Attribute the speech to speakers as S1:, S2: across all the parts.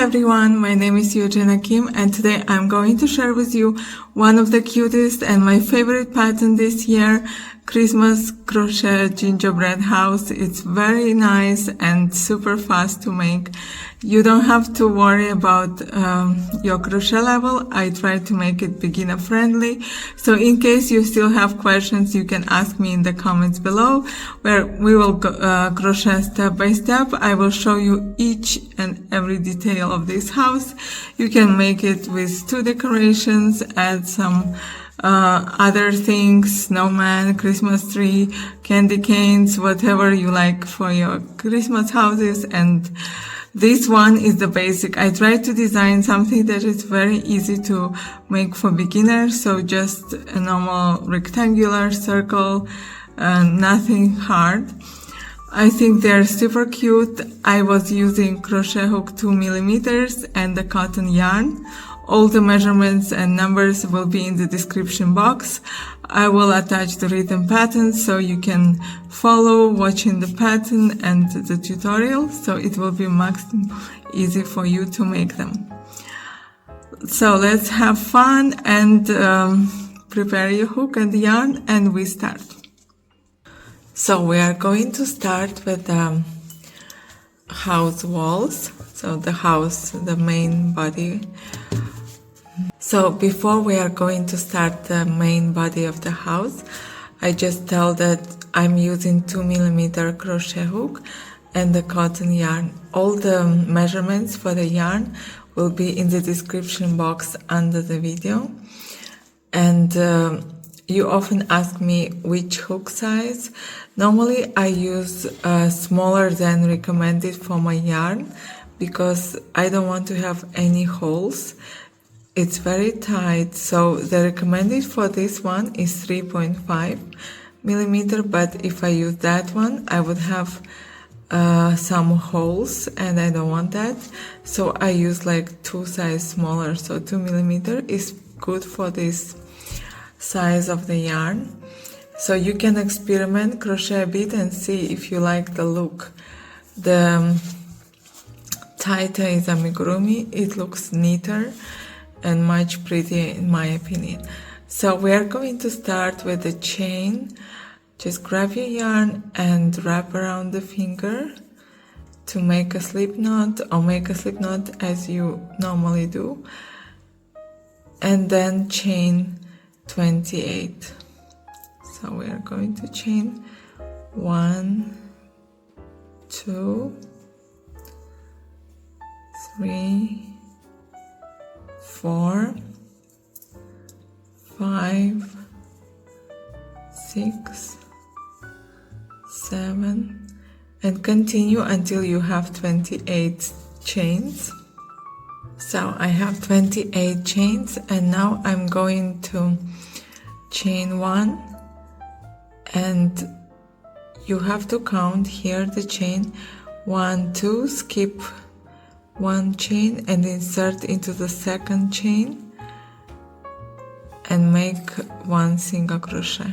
S1: everyone, my name is Eugenia Kim and today I'm going to share with you one of the cutest and my favorite pattern this year, Christmas crochet gingerbread house. It's very nice and super fast to make. You don't have to worry about your crochet level. I try to make it beginner friendly. So in case you still have questions, you can ask me in the comments below, where we will crochet step by step. I will show you each and every detail of this house. You can make it with 2 decorations, add some other things, snowman, Christmas tree, candy canes, whatever you like for your Christmas houses. And this one is the basic. I tried to design something that is very easy to make for beginners, so just a normal rectangular circle, nothing hard. I think they're super cute. I was using crochet hook 2 millimeters and the cotton yarn. All the measurements and numbers will be in the description box. I will attach the written pattern so you can follow watching the pattern and the tutorial, so it will be maximum easy for you to make them. So let's have fun and prepare your hook and yarn, and we start. So we are going to start with the house walls, so the house, the main body. So before we are going to start the main body of the house, I just tell that I'm using 2 millimeter crochet hook and the cotton yarn. All the measurements for the yarn will be in the description box under the video. And you often ask me which hook size. Normally I use smaller than recommended for my yarn because I don't want to have any holes. It's very tight, so the recommended for this one is 3.5 millimeter, but if I use that one, I would have some holes and I don't want that. So I use like 2 size smaller, so 2 millimeter is good for this size of the yarn. So you can experiment, crochet a bit and see if you like the look. The tighter is amigurumi, it looks neater and much prettier in my opinion. So we are going to start with the chain. Just grab your yarn and wrap around the finger to make a slip knot, or make a slip knot as you normally do, and then chain 28. So we are going to chain 1, 2, 3, 4, 5, 6, 7, and continue until you have 28 chains. So I have 28 chains, and now I'm going to chain 1, and you have to count here the chain 1, 2, skip 1 chain and insert into the second chain and make 1 single crochet.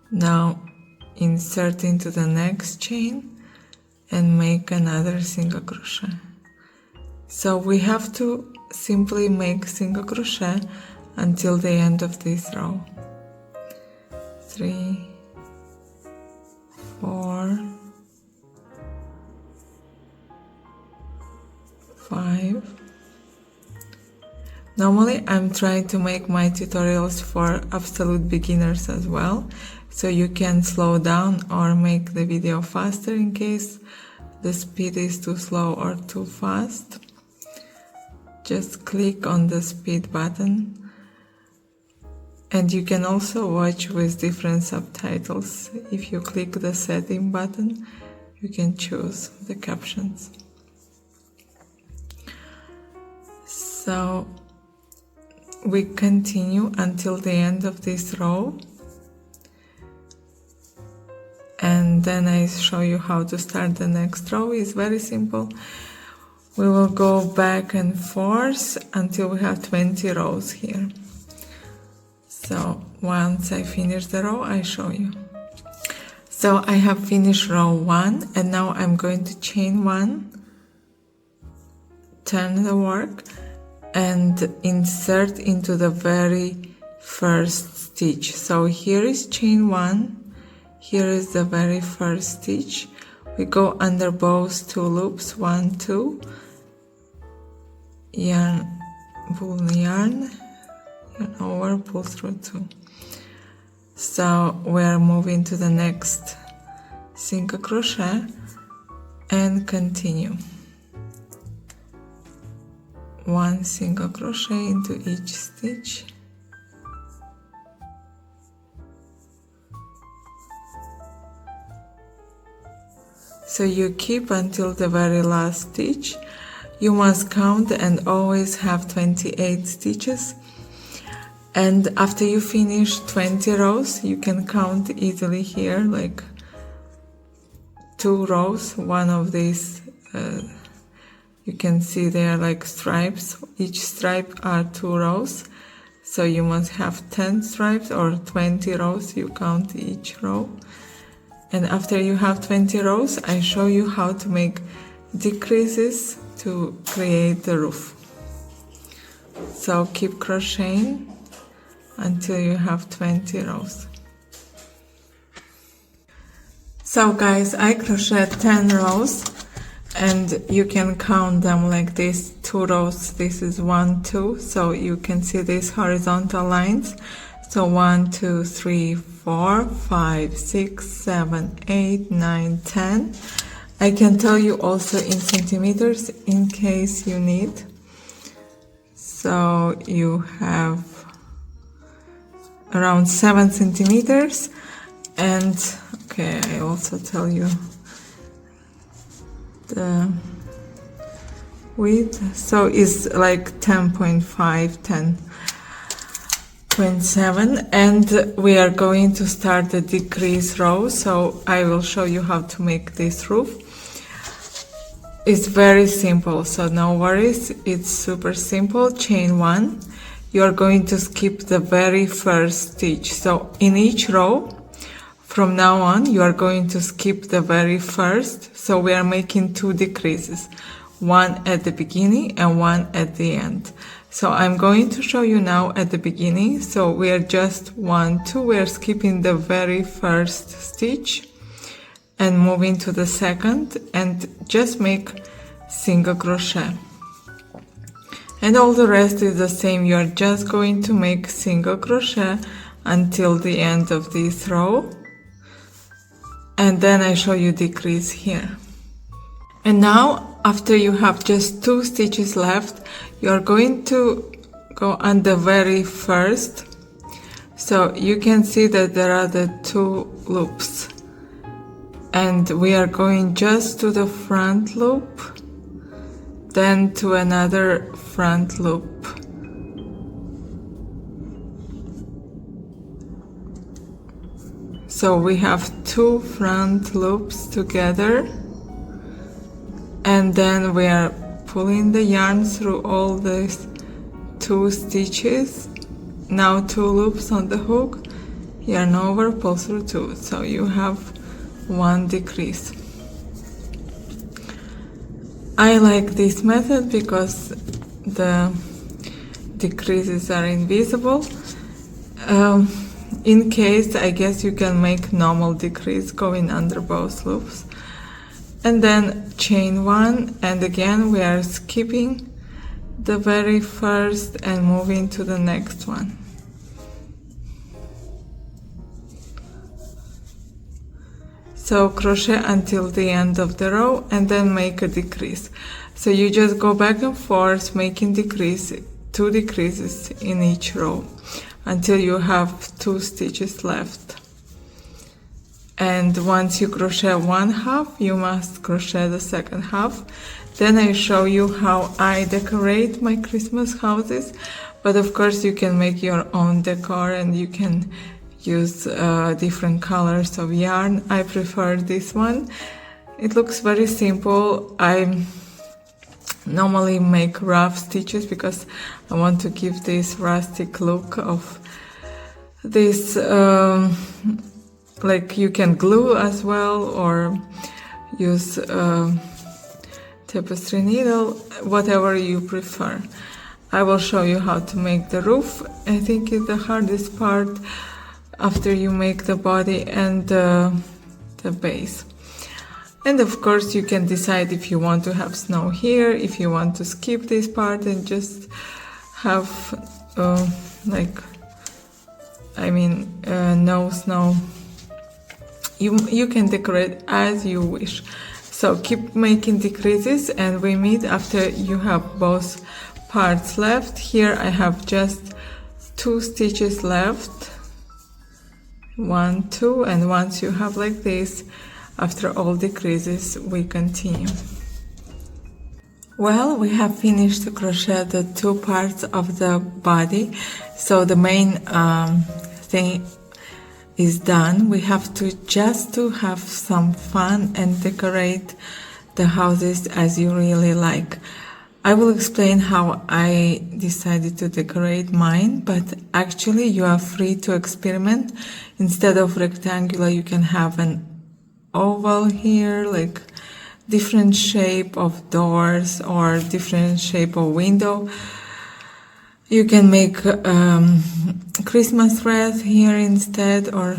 S1: Now insert into the next chain and make another single crochet. So we have to simply make single crochet until the end of this row. 3, 4, 5. Normally I'm trying to make my tutorials for absolute beginners as well, so you can slow down or make the video faster in case the speed is too slow or too fast. Just click on the speed button, and you can also watch with different subtitles. If you click the setting button, you can choose the captions. So we continue until the end of this row, and then I show you how to start the next row. It's very simple. We will go back and forth until we have 20 rows here. So once I finish the row, I show you. So I have finished row 1 and now I'm going to chain 1, turn the work and insert into the very first stitch. So here is chain 1, here is the very first stitch. We go under both 2 loops, 1, 2, yarn, pull yarn over, pull through 2. So we're moving to the next single crochet and continue. 1 single crochet into each stitch. So you keep until the very last stitch. You must count and always have 28 stitches. And after you finish 20 rows, you can count easily here, like 2 rows. One of these, you can see there like stripes. Each stripe are 2 rows. So you must have 10 stripes or 20 rows. You count each row. And after you have 20 rows, I show you how to make decreases to create the roof. So keep crocheting until you have 20 rows. So guys, I crocheted 10 rows and you can count them like this, 2 rows, this is 1, 2, so you can see these horizontal lines. So 1, 2, 3, 4, 5, 6, 7, 8, 9, 10. I can tell you also in centimeters in case you need. So you have around 7 centimeters, and okay, I also tell you the width, so it's like 10.5, 10.7, and we are going to start the decrease row. So I will show you how to make this roof. It's very simple, so no worries, it's super simple. Chain 1. You are going to skip the very first stitch. So in each row, from now on, you are going to skip the very first. So we are making 2 decreases, 1 at the beginning and 1 at the end. So I'm going to show you now at the beginning. So we are just 1, 2, we are skipping the very first stitch and moving to the second and just make single crochet. And all the rest is the same. You're just going to make single crochet until the end of this row. And then I show you decrease here. And now, after you have just 2 stitches left, you're going to go on the very first. So you can see that there are the 2 loops. And we are going just to the front loop, then to another front loop. So we have 2 front loops together, and then we are pulling the yarn through all these 2 stitches. Now 2 loops on the hook, yarn over, pull through 2. So you have 1 decrease. I like this method because the decreases are invisible. In case, I guess you can make normal decrease going under both loops. And then chain 1, and again we are skipping the very first and moving to the next one. So crochet until the end of the row and then make a decrease. So you just go back and forth making decrease, 2 decreases in each row until you have 2 stitches left. And once you crochet 1 half, you must crochet the second half. Then I show you how I decorate my Christmas houses, but of course you can make your own decor and you can use different colors of yarn. I prefer this one. It looks very simple. I normally make rough stitches because I want to give this rustic look of this like you can glue as well, or use tapestry needle, whatever you prefer. I will show you how to make the roof. I think it's the hardest part after you make the body and the base. And of course you can decide if you want to have snow here, if you want to skip this part and just have no snow. You can decorate as you wish. So keep making decreases and we meet after you have both parts left. Here I have just 2 stitches left. 1, 2, and once you have like this, after all decreases, we continue. Well, we have finished to crochet the 2 parts of the body, so the main thing is done. We have to just to have some fun and decorate the houses as you really like. I will explain how I decided to decorate mine, but actually you are free to experiment. Instead of rectangular, you can have an oval here, like different shape of doors or different shape of window. You can make Christmas wreath here instead, or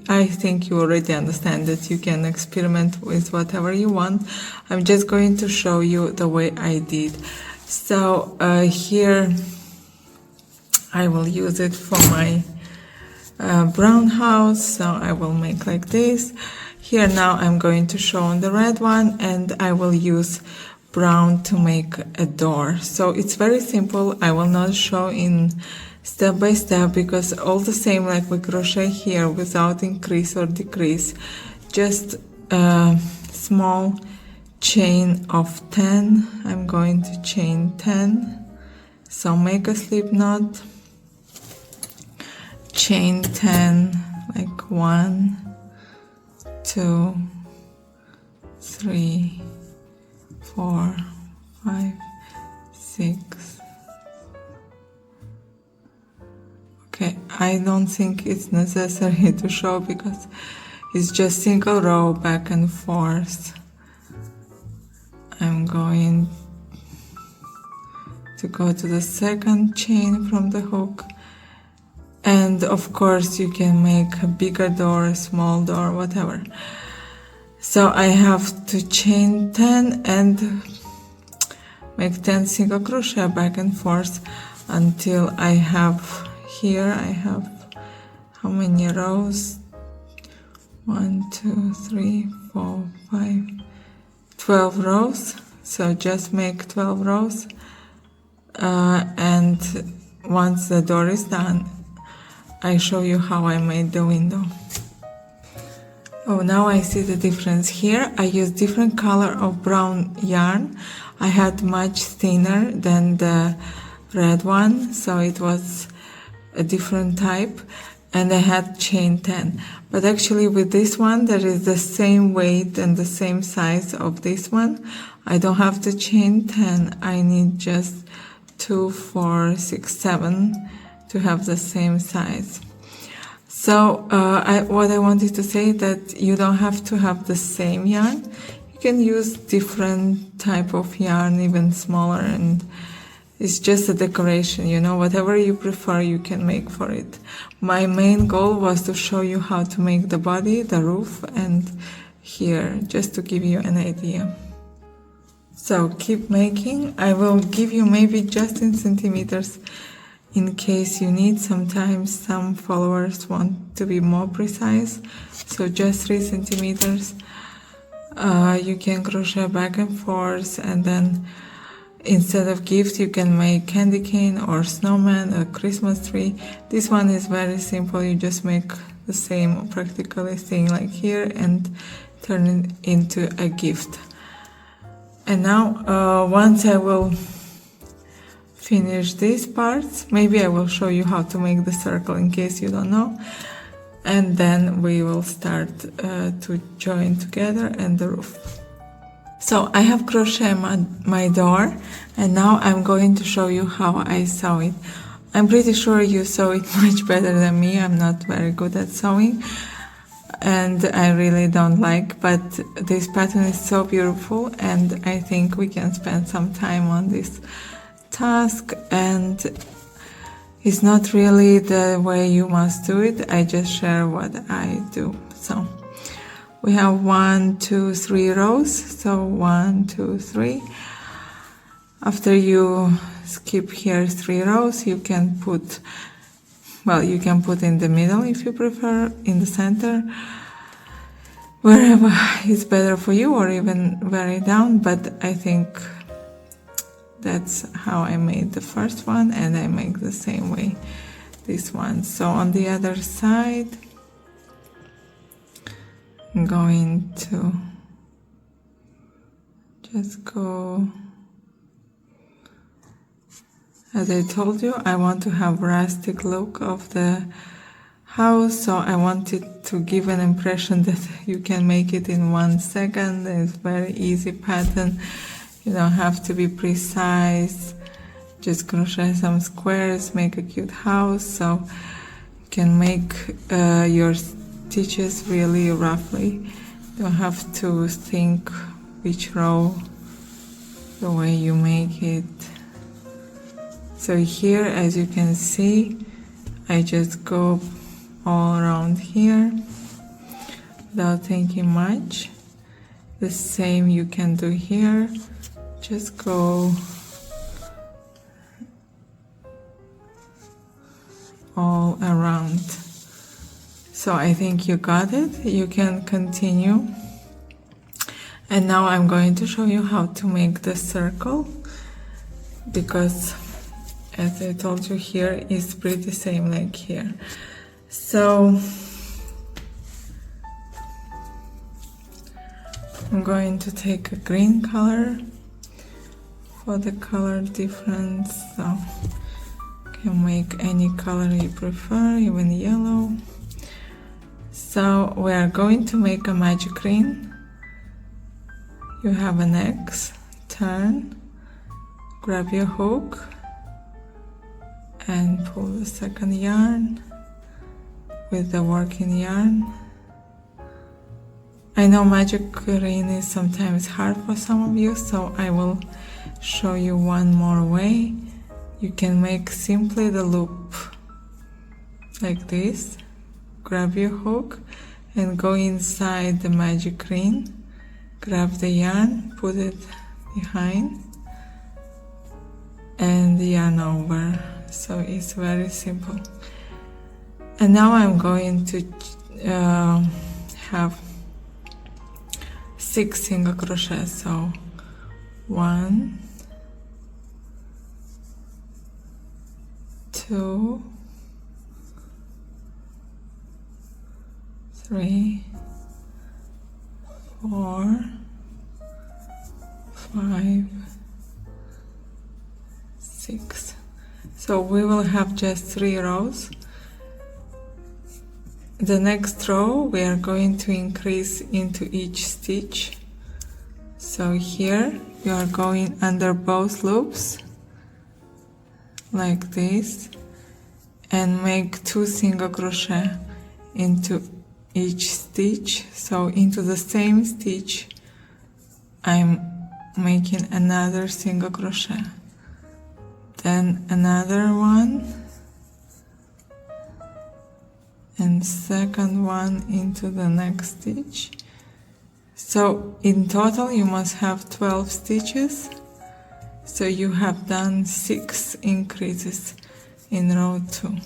S1: I think you already understand that you can experiment with whatever you want. I'm just going to show you the way I did. So here I will use it for my brown house, so I will make like this. Here now I'm going to show on the red one, and I will use brown to make a door. So it's very simple. I will not show in step by step because all the same like we crochet here without increase or decrease. Just a small chain of 10. I'm going to chain 10. So make a slip knot, chain 10, like 1, 2, 3, 4, 5, 6. Okay, I don't think it's necessary to show because it's just single row back and forth. I'm going to go to the second chain from the hook, and of course you can make a bigger door, a small door, whatever. So I have to chain 10 and make 10 single crochet back and forth until I have, here I have how many rows? 1, 2, 3, 4, 5, 12 rows. So just make 12 rows, and once the door is done, I show you how I made the window. Oh, now I see the difference here. I used different color of brown yarn. I had much thinner than the red one, so it was a different type, and I had chain 10. But actually with this one, there is the same weight and the same size of this one. I don't have to chain 10. I need just 2, 4, 6, 7 to have the same size. So what I wanted to say is that you don't have to have the same yarn. You can use different type of yarn, even smaller, and it's just a decoration, you know, whatever you prefer you can make for it. My main goal was to show you how to make the body, the roof, and here, just to give you an idea. So keep making. I will give you maybe just in centimeters in case you need. Sometimes some followers want to be more precise, so just 3 centimeters. You can crochet back and forth, and then instead of gift you can make candy cane or snowman, a Christmas tree. This one is very simple. You just make the same practically thing like here and turn it into a gift. And now once I will finish these parts, maybe I will show you how to make the circle in case you don't know, and then we will start to join together and the roof. So I have crocheted my door, and now I'm going to show you how I sew it. I'm pretty sure you sew it much better than me. I'm not very good at sewing. and I really don't like, but this pattern is so beautiful, and I think we can spend some time on this task. And it's not really the way you must do it, I just share what I do. So we have 1, 2, 3 rows, so 1, 2, 3. After you skip here 3 rows, you can put, well, you can put in the middle if you prefer, in the center, wherever is better for you, or even very down, but I think that's how I made the first one, and I make the same way this one. So on the other side, I'm going to just go. As I told you, I want to have rustic look of the house, so I wanted to give an impression that you can make it in 1 second. It's very easy pattern. You don't have to be precise. Just crochet some squares, make a cute house, so you can make your stitches really roughly. You don't have to think which row, the way you make it. So here, as you can see, I just go all around here without thinking much. The same you can do here. Just go all around. So I think you got it. You can continue. And now I'm going to show you how to make the circle, because as I told you, here is pretty same like here. So I'm going to take a green color for the color difference. So you can make any color you prefer, even yellow. So we are going to make a magic ring. You have an X, turn, grab your hook, and pull the second yarn with the working yarn. I know magic ring is sometimes hard for some of you, so I will show you one more way. You can make simply the loop like this. Grab your hook and go inside the magic ring. Grab the yarn, put it behind, and yarn over. So it's very simple. And now I'm going to have 6 single crochet. So 1, 2, 3, 4, 5, 6. So we will have just 3 rows. The next row we are going to increase into each stitch. So here you are going under both loops like this and make 2 single crochet into each stitch. So into the same stitch I'm making another single crochet, then another one, and second one into the next stitch. So in total you must have 12 stitches. So you have done 6 increases in row 2.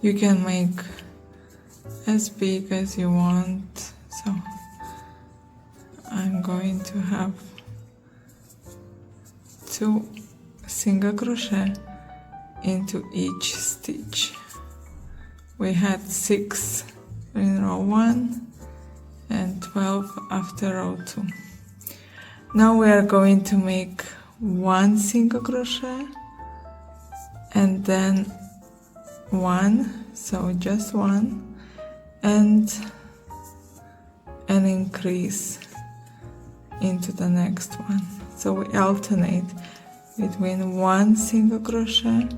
S1: You can make as big as you want. So I'm going to have 2 single crochet into each stitch. We had 6 in row 1 and 12 after row 2. Now we are going to make 1 single crochet and then 1, so just 1, and an increase into the next one. So we alternate between 1 single crochet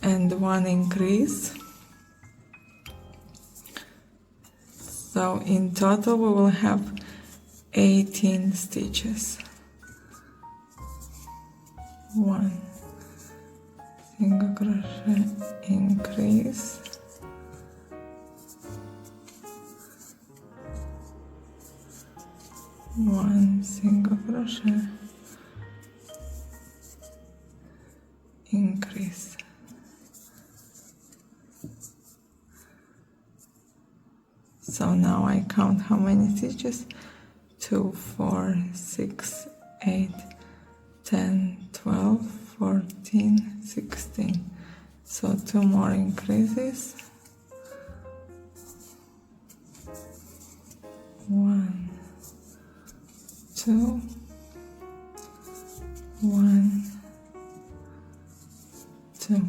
S1: and 1 increase. So in total we will have 18 stitches. 1 single crochet increase, 1 single crochet increase. So now I count how many stitches: 2, 4, 6, 8, 10, 12, 14, 16. So 2 more increases. 1, 2, 1, 2.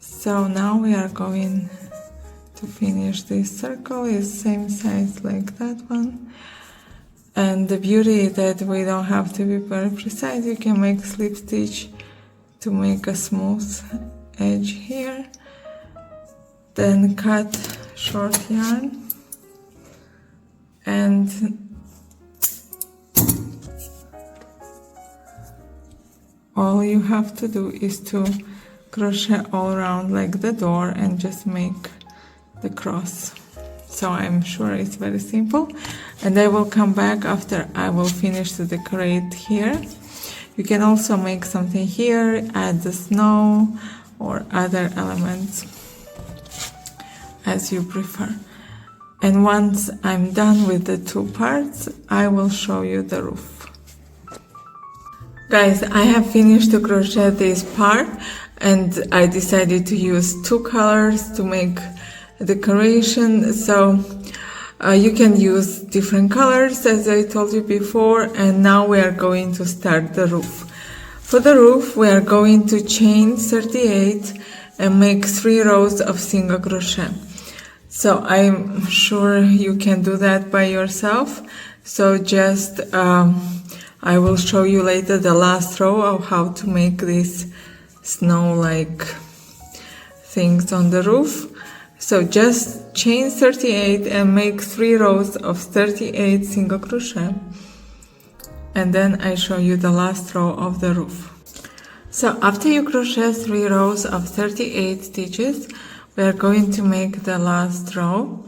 S1: So now we are going to finish this circle. Is same size like that one, and the beauty is that we don't have to be very precise. You can make slip stitch to make a smooth edge here, then cut short yarn and all you have to do is to crochet all around like the door and just make the cross. So I'm sure it's very simple, and I will come back after I will finish to decorate here. You can also make something here, add the snow or other elements as you prefer. And once I'm done with the 2 parts, I will show you the roof. Guys, I have finished to crochet this part, and I decided to use 2 colors to make decoration. So you can use different colors as I told you before, and now we are going to start the roof. For the roof we are going to chain 38 and make 3 rows of single crochet. So I'm sure you can do that by yourself, so just I will show you later the last row of how to make these snow-like things on the roof. So just chain 38 and make 3 rows of 38 single crochet, and then I show you the last row of the roof. So after you crochet 3 rows of 38 stitches, we are going to make the last row,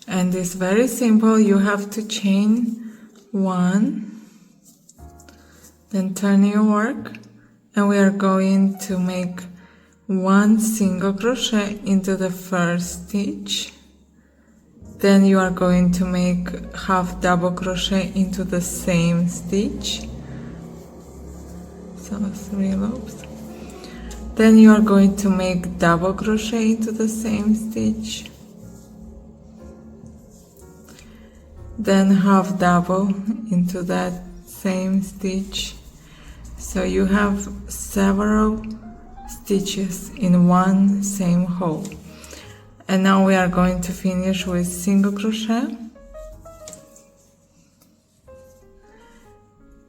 S1: and it's very simple. You have to chain 1, then turn your work, and we are going to make 1 single crochet into the first stitch. Then you are going to make half double crochet into the same stitch, so 3 loops. Then you are going to make double crochet into the same stitch, then half double into that same stitch. So you have several stitches in one same hole. And now we are going to finish with single crochet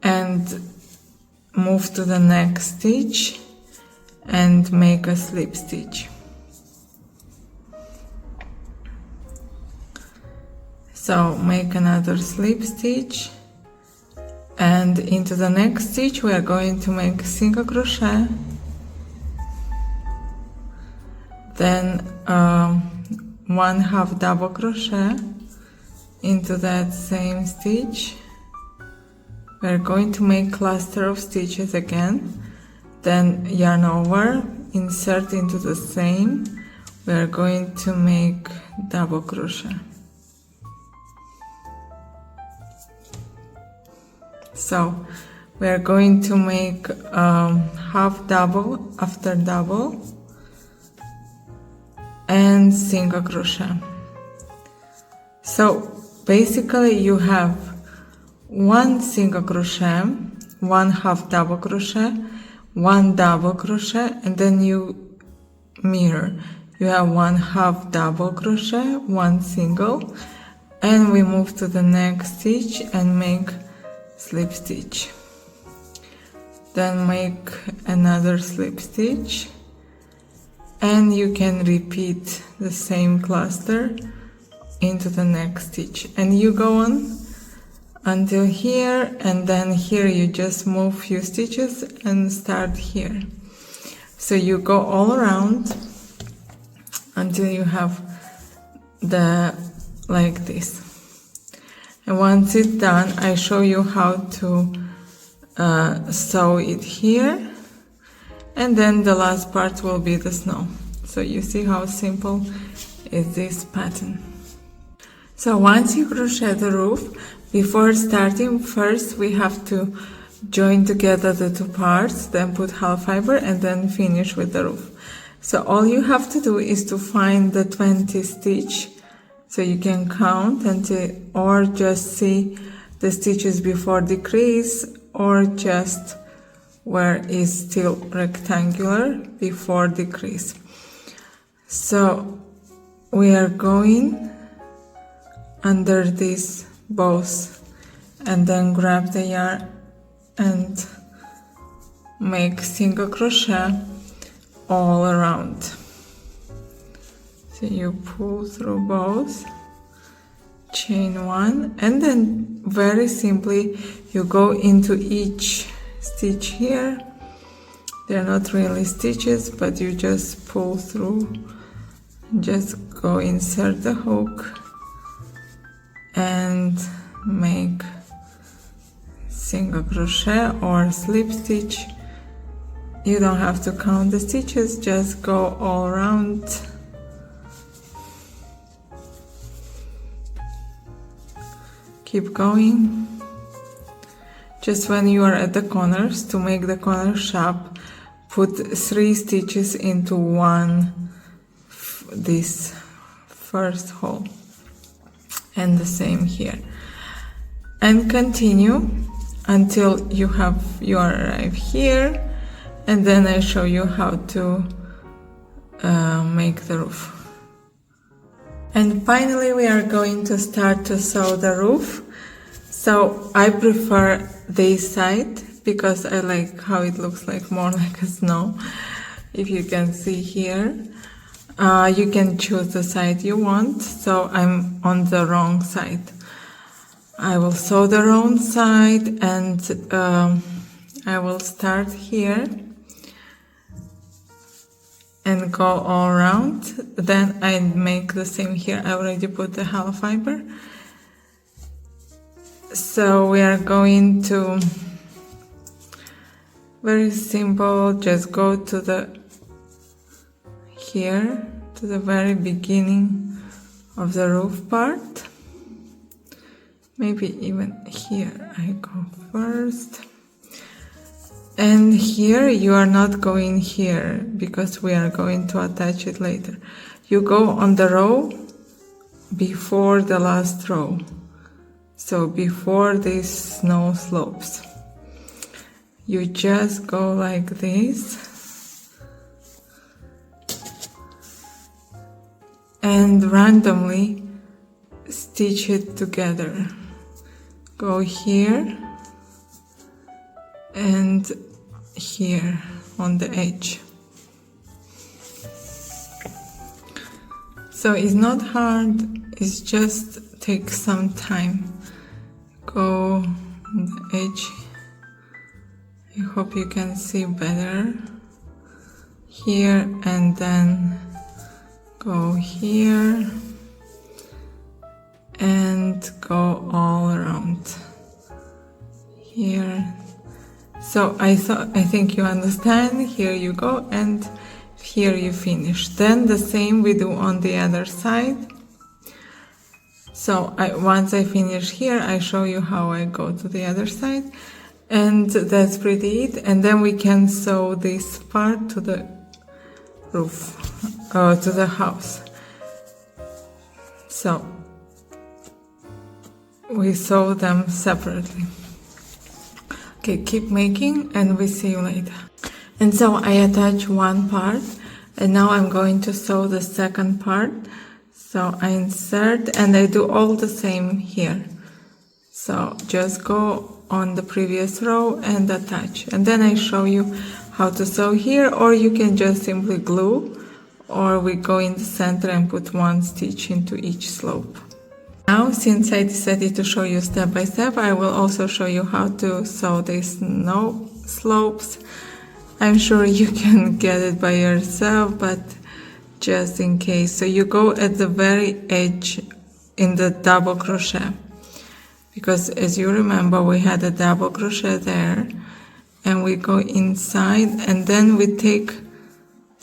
S1: and move to the next stitch and make a slip stitch. So make another slip stitch, and into the next stitch we are going to make single crochet, then 1 half double crochet into that same stitch. We are going to make cluster of stitches again, then yarn over, insert into the same. We are going to make double crochet. So we are going to make half double after double and single crochet. So basically you have 1 single crochet, 1 half double crochet, 1 double crochet, and then you mirror. You have 1 half double crochet, 1 single, and we move to the next stitch and make slip stitch. then make another slip stitch, and you can repeat the same cluster into the next stitch, and you go on until here, and then here you just move few stitches and start here. So you go all around until you have the like this. And once it's done, I show you how to sew it here, and then the last part will be the snow. So you see how simple is this pattern. So once you crochet the roof, before starting, first we have to join together the two parts, then put half fiber, and then finish with the roof. So all you have to do is to find the 20 stitch, so you can count until, or just see the stitches before decrease, or just where is still rectangular before decrease. So we are going under these bows, and then grab the yarn and make single crochet all around. So you pull through both, chain one, and then very simply you go into each stitch here. They're not really stitches, but you just pull through, just go insert the hook and make single crochet or slip stitch. You don't have to count the stitches, just go all around. Keep going. Just when you are at the corners, to make the corner sharp, put 3 stitches into this first hole, and the same here, and continue until you arrive here, and then I show you how to make the roof. And finally we are going to start to sew the roof. So I prefer this side because I like how it looks like more like a snow. If you can see here, you can choose the side you want. So I'm on the wrong side. I will sew the wrong side, and I will start here and go all around. Then I make the same here. I already put the half fiber. So we are going to, very simple, just go to the here, to the very beginning of the roof part. Maybe even here I go first. And here you are not going here because we are going to attach it later. You go on the row before the last row. So before these snow slopes. You just go like this. And randomly stitch it together. Go here and here on the edge. So it's not hard, it's just takes some time. Go on the edge. I hope you can see better here, and then go here and go all around here. So I think you understand. Here you go, and here you finish. Then the same we do on the other side. So once I finish here, I show you how I go to the other side, and that's pretty it. And then we can sew this part to the roof, to the house. So we sew them separately. Okay, keep making and we see you later. And so I attach one part, and now I'm going to sew the second part. So I insert, and I do all the same here. So just go on the previous row and attach, and then I show you how to sew here, or you can just simply glue, or we go in the center and put one stitch into each slope. Now, since I decided to show you step by step, I will also show you how to sew these snow slopes. I'm sure you can get it by yourself, but just in case. So you go at the very edge in the double crochet, because as you remember, we had a double crochet there, and we go inside, and then we take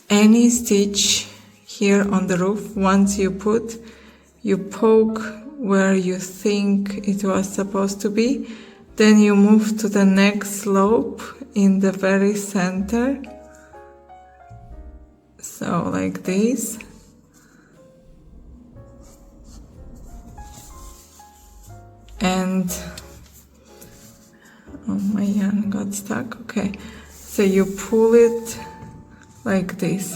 S1: any stitch here on the roof. Once you poke where you think it was supposed to be, then you move to the next slope in the very center, so like this. And oh, my yarn got stuck. Okay, so you pull it like this.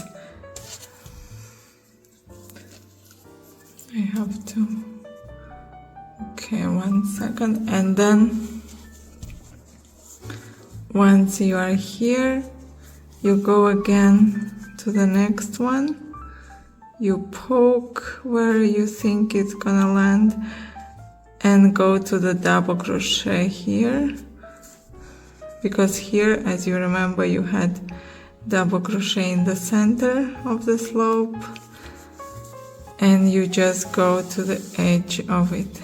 S1: I have to, okay, 1 second, and then once you are here, you go again to the next one, you poke where you think it's gonna land, and go to the double crochet here, because here, as you remember, you had double crochet in the center of the slope, and you just go to the edge of it,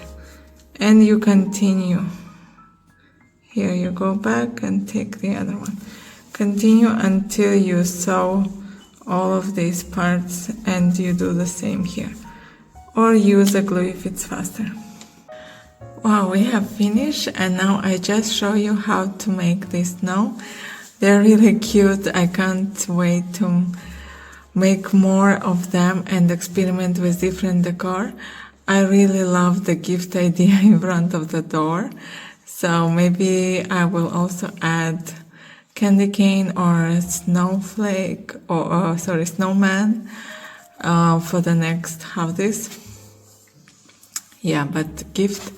S1: and you continue. Here you go back and take the other one. Continue until you sew all of these parts, and you do the same here, or use a glue if it's faster. Wow, we have finished, and now I just show you how to make this snow. They're really cute. I can't wait to make more of them and experiment with different decor. I really love the gift idea in front of the door, so maybe I will also add candy cane or a snowflake, or snowman for the next houses. Yeah, but gift,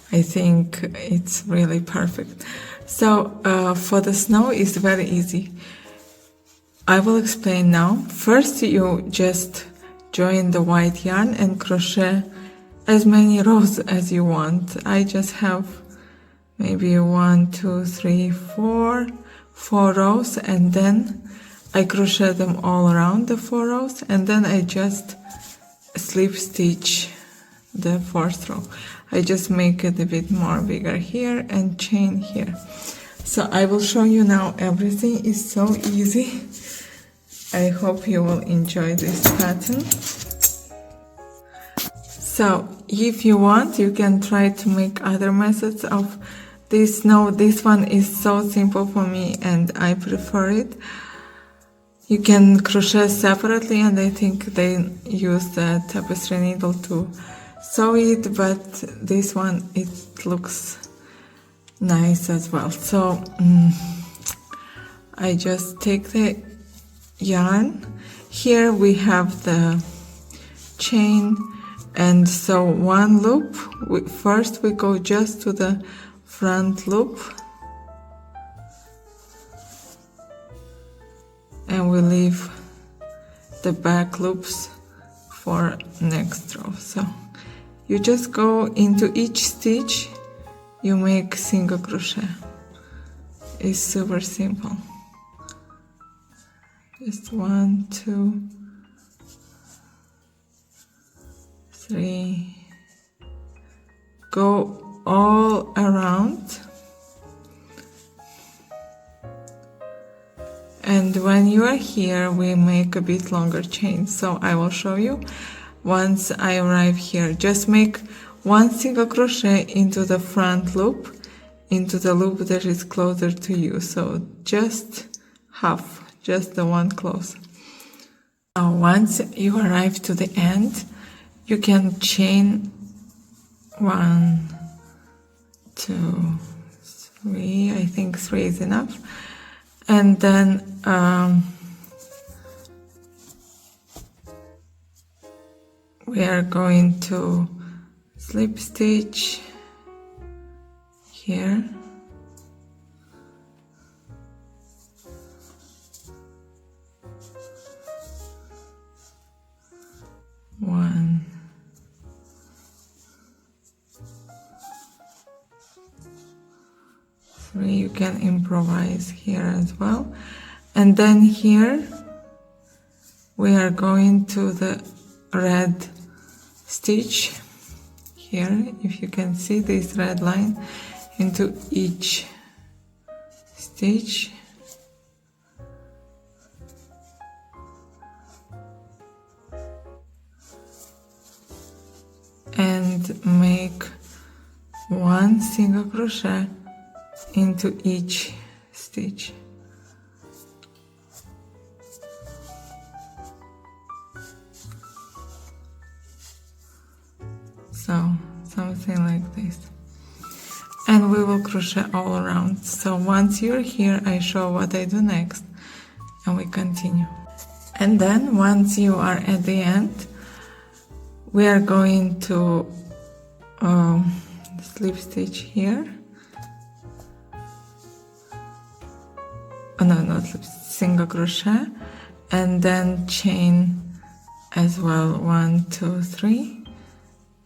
S1: I think it's really perfect. So for the snow, it's very easy. I will explain now. First, you just join the white yarn and crochet as many rows as you want. I just have maybe 1, 2, 3, 4 rows, and then I crochet them all around the 4 rows, and then I just slip stitch the 4th row. I just make it a bit more bigger here and chain here. So I will show you now. Everything is so easy. I hope you will enjoy this pattern. So if you want, you can try to make other methods of this snow. This one is so simple for me and I prefer it. You can crochet separately, and I think they use the tapestry needle to sew it, but this one, it looks nice as well. So I just take the yarn. Here we have the chain, and so one loop. First we go just to the front loop, and we leave the back loops for next row. So you just go into each stitch, you make single crochet. It's super simple. Just 1, 2, 3. Go all around. And when you are here, we make a bit longer chain. So I will show you. Once I arrive here, just make 1 single crochet into the front loop, into the loop that is closer to you. So just half, just the one close. Now once you arrive to the end, you can chain 1, 2, 3. I think 3 is enough. And then we are going to slip stitch here. One. Three. You can improvise here as well. And then here we are going to the red stitch here, if you can see this red line, into each stitch. And make one single crochet into each stitch. So something like this, and we will crochet all around. So once you're here, I show what I do next, and we continue. And then once you are at the end, we are going to slip stitch here. Oh no, not slip, single crochet, and then chain as well, 1, 2, 3.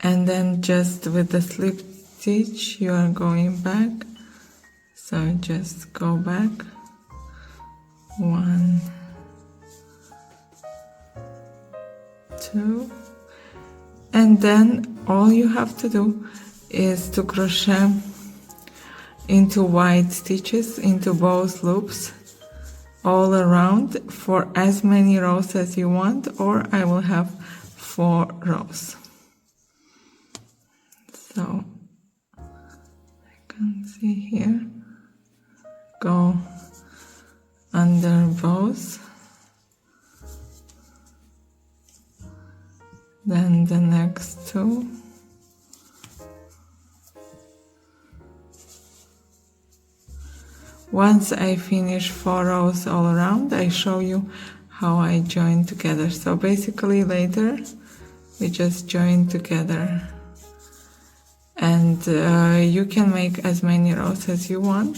S1: And then just with the slip stitch you are going back, so just go back, 1, 2, and then all you have to do is to crochet into wide stitches into both loops all around for as many rows as you want, or I will have 4 rows. So I can see here, go under both, then the next 2, once I finish 4 rows all around, I show you how I join together. So basically later we just join together. And you can make as many rows as you want.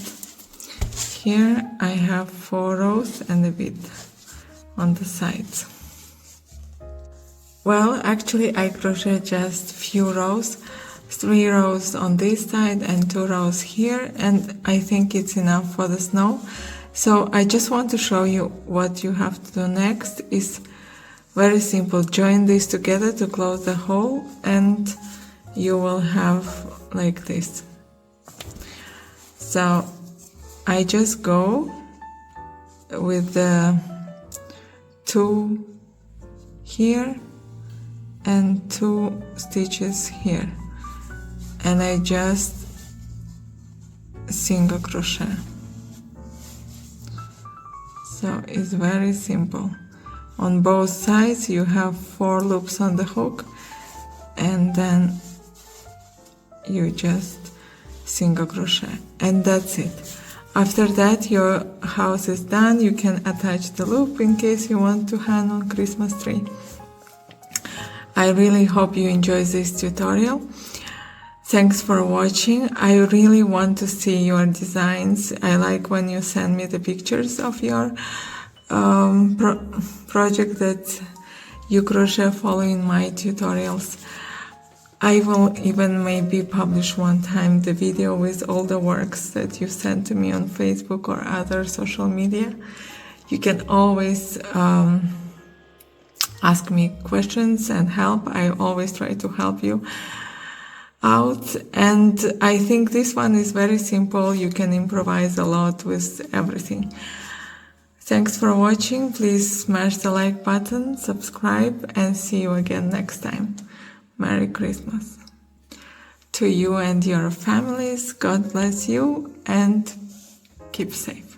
S1: Here I have 4 rows and a bit on the sides. Well, actually I crochet just few rows, 3 rows on this side and 2 rows here, and I think it's enough for the snow. So I just want to show you what you have to do next. Is very simple. Join these together to close the hole, and you will have like this. So I just go with the 2 here and 2 stitches here, and I just single crochet. So it's very simple. On both sides you have 4 loops on the hook, and then you just single crochet, and that's it. After that your house is done. You can attach the loop in case you want to hang on Christmas tree. I really hope you enjoy this tutorial. Thanks for watching. I really want to see your designs. I like when you send me the pictures of your project that you crochet following my tutorials. I will even maybe publish one time the video with all the works that you sent to me on Facebook or other social media. You can always ask me questions and help. I always try to help you out. And I think this one is very simple. You can improvise a lot with everything. Thanks for watching. Please smash the like button, subscribe, and see you again next time. Merry Christmas to you and your families. God bless you and keep safe.